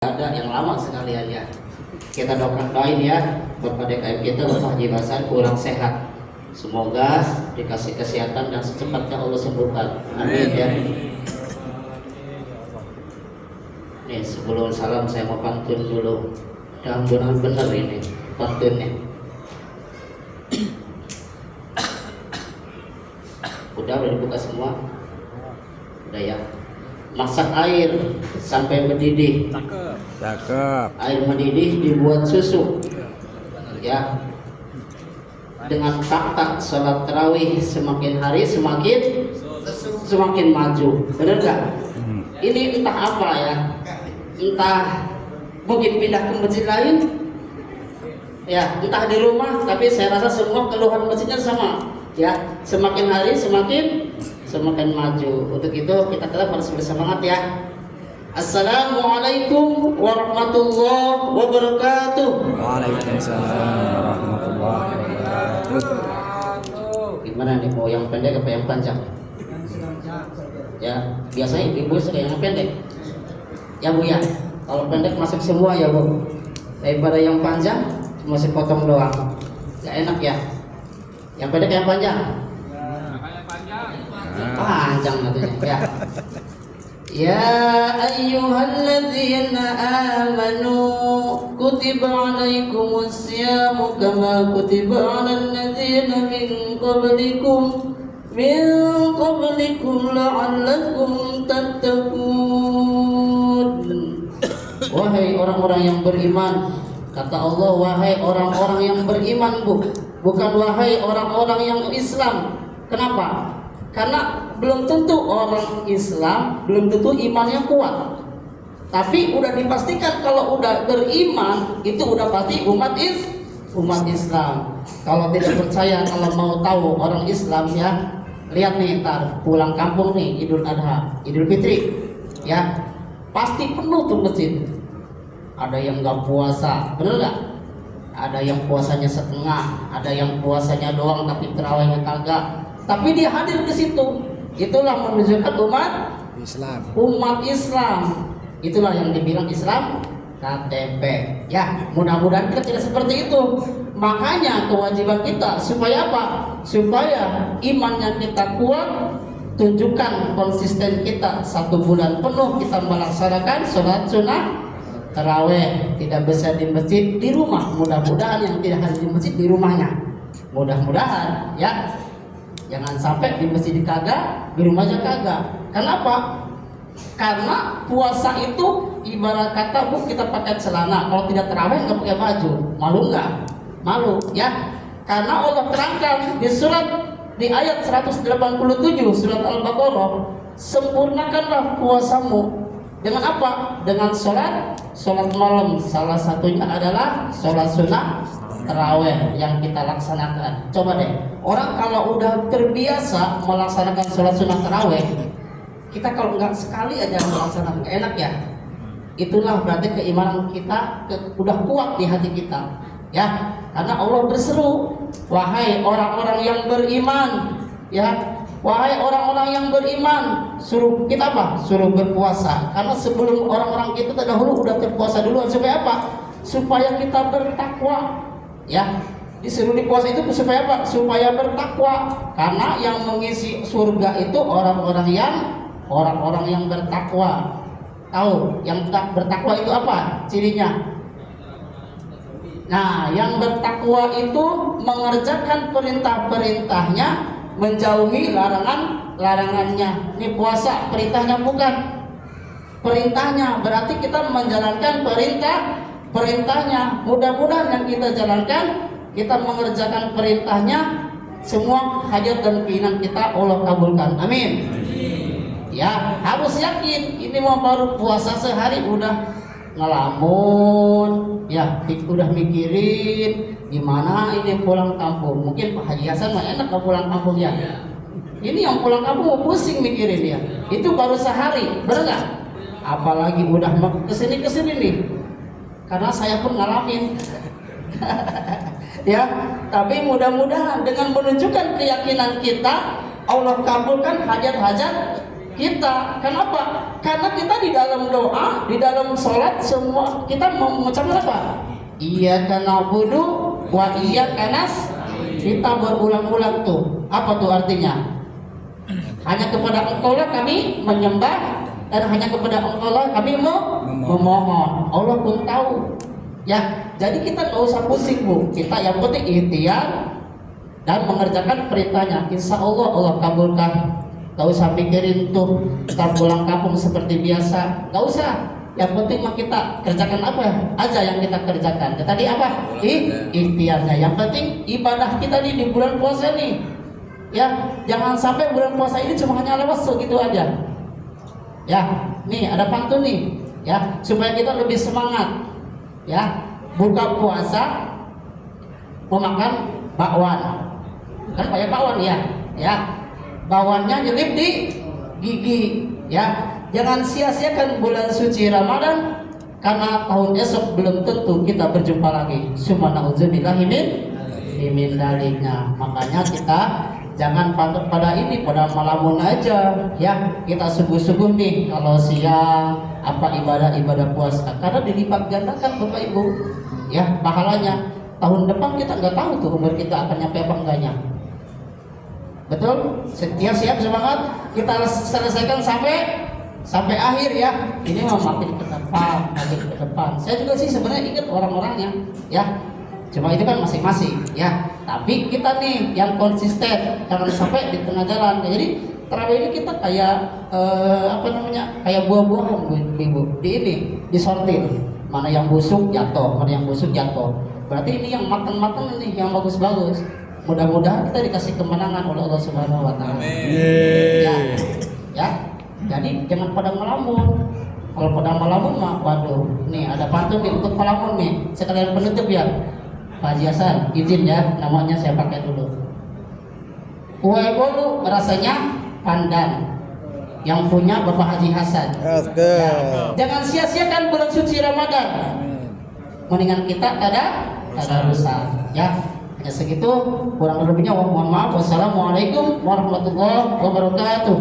Ada yang lama sekalian ya. Kita doain ya Bapak DKM kita, Bapak Haji Hasan kurang sehat. Semoga dikasih kesehatan dan secepatnya Allah sembuhkan. Amin ya. Nih sebelum salam saya mau pantun dulu. Mudah-mudahan benar ini pantunnya. Udah dibuka semua. Udah ya. Masak air sampai mendidih. Cakep. Air mendidih dibuat susu. Ya. Dengan tak sholat tarawih semakin hari semakin maju. Benar nggak? Ini entah apa ya. Entah mungkin pindah ke masjid lain. Ya, entah di rumah, tapi saya rasa semua keluhan masjidnya sama. Ya, semakin hari semakin maju. Untuk itu kita tetap harus bersemangat ya. Assalamualaikum warahmatullahi wabarakatuh. Waalaikumsalam warahmatullahi wabarakatuh. Gimana nih, mau yang pendek apa yang panjang? Ya, biasanya ibu suka yang pendek. Ya Bu ya, kalau pendek masuk semua ya Bu. Daripada yang panjang cuma sepotong doang. Gak enak ya. Yang pendek yang panjang. Panjang nantinya ya. Ya ayyuhalladzina amanu kutiba alaikumus syamu kama kutiba alal ladzina min qablikum la'allakum tattaqun. Wahai orang-orang yang beriman, kata Allah, wahai orang-orang yang beriman Bu, bukan wahai orang-orang yang Islam. Kenapa? Karena belum tentu orang Islam, belum tentu imannya kuat. Tapi udah dipastikan kalau udah beriman itu udah pasti umat Islam. Kalau tidak percaya, kalau mau tahu orang Islam ya, lihat nih ntar pulang kampung nih Idul Adha, Idul Fitri, ya pasti penuh tuh masjid. Ada yang nggak puasa, bener nggak? Ada yang puasanya setengah, ada yang puasanya doang tapi terawihnya kagak. Tapi dia hadir ke situ. Itulah menunjukkan umat Islam. Itulah yang dibilang Islam KTP. Ya, mudah-mudahan kita tidak seperti itu. Makanya kewajiban kita supaya apa? Supaya imannya kita kuat. Tunjukkan konsisten kita 1 bulan penuh kita melaksanakan sholat sunnah taraweh. Tidak bisa di masjid, di rumah. Mudah-mudahan yang tidak hadir di masjid di rumahnya. Mudah-mudahan ya. Jangan sampai di masjid kagak, di rumahnya kagak. Kenapa? Karena puasa itu ibarat kata Bu, kita pakai celana, kalau tidak terawih nggak pakai baju, malu nggak? Malu ya. Karena Allah terangkan di ayat 187 surat Al-Baqarah, sempurnakanlah puasamu dengan apa? Dengan sholat malam. Salah satunya adalah sholat sunnah taraweh yang kita laksanakan. Coba deh, orang kalau udah terbiasa melaksanakan sholat sunnah taraweh, kita kalau nggak sekali aja melaksanakan nggak enak ya. Itulah berarti keimanan kita udah kuat di hati kita, ya. Karena Allah berseru, wahai orang-orang yang beriman, ya, wahai orang-orang yang beriman, suruh kita apa? Suruh berpuasa. Karena sebelum orang-orang kita terdahulu udah berpuasa duluan supaya apa? Supaya kita bertakwa. Ya, disuruh di puasa itu supaya apa? Supaya bertakwa. Karena yang mengisi surga itu orang-orang yang bertakwa. Tahu yang bertakwa itu apa cirinya? Nah, yang bertakwa itu mengerjakan perintah-perintahnya, menjauhi larangannya. Ini puasa perintahnya bukan? Perintahnya berarti kita menjalankan perintahnya. Mudah-mudahan yang kita jalankan, kita mengerjakan perintahnya, semua hajat dan keinginan kita Allah kabulkan. Amin. Ya, harus yakin ini mau baru puasa sehari udah ngelamun, ya udah mikirin gimana ini pulang kampung. Mungkin Pak Haji Hasan mah enak kalau pulang kampung ya. Ini yang pulang kampung mau pusing mikirin ya. Itu baru sehari, bener nggak? Apalagi udah kesini nih. Karena saya pun ngalamin. Ya, tapi mudah-mudahan dengan menunjukkan keyakinan kita, Allah kabulkan hajat-hajat kita. Kenapa? Karena kita di dalam doa, di dalam sholat semua kita mau mengucapkan apa? Iyyaka na'budu wa iyyaka nasta'in. Kita berulang-ulang tuh. Apa tuh artinya? Hanya kepada Engkau lah kami menyembah, dan hanya kepada Engkau lah kami memohon. Allah pun tahu. Ya, jadi kita nggak usah pusing Bu. Kita yang penting ikhtiar dan mengerjakan perintahnya. Insya Allah Allah kabulkan. Gak usah pikirin tuh kita pulang kampung seperti biasa, gak usah. Yang penting mah kita kerjakan apa aja yang kita kerjakan. Tadi apa? Ikhtiarnya. Yang penting ibadah kita nih di bulan puasa nih. Ya, jangan sampai bulan puasa ini cuma hanya lewat segitu aja. Ya, nih ada pantun nih. Ya, supaya kita lebih semangat. Ya, buka puasa memakan bakwan. Kan kayak bakwan ya. Ya. Bawannya nyelip di gigi, ya. Jangan sia-siakan bulan suci Ramadan, karena tahun esok belum tentu kita berjumpa lagi. Subhanallah min daliknya. Makanya kita jangan patok pada ini, pada malamun aja, ya. Kita sungguh-sungguh nih kalau siang apa ibadah puasa, karena dilipat gandakan Bapak Ibu, ya pahalanya. Tahun depan kita nggak tahu tuh umur kita akan nyampe apa enggaknya. Betul? Siap semangat. Kita selesaikan sampai akhir ya. Ini mau makin ke depan. Saya juga sih sebenarnya ingat orang-orangnya, ya. Cuma itu kan masing-masing, ya. Tapi kita nih yang konsisten, jangan sampai di tengah jalan. Jadi tarawih ini kita kayak kayak buah-buahan Bu. Disortir. Mana yang busuk jatuh, mana yang busuk jatuh. Berarti ini yang matang-matang nih, yang bagus-bagus. Mudah-mudahan kita dikasih kemenangan oleh Allah Subhanahu wa taala. Ya. Jadi jangan pada melamun. Kalau pada melamun mah waduh. Nih ada pantun nih untuk melamun nih. Sekalian penutup ya. Pak Haji Hasan, izin ya namanya saya pakai dulu. Kue bolu rasanya pandan. Yang punya Bapak Haji Hasan. Ya. Jangan sia-siakan bulan suci Ramadan. Mendingan kita ada rusak, ya. Hanya segitu, kurang lebihnya mohon maaf. Wassalamualaikum warahmatullahi wabarakatuh.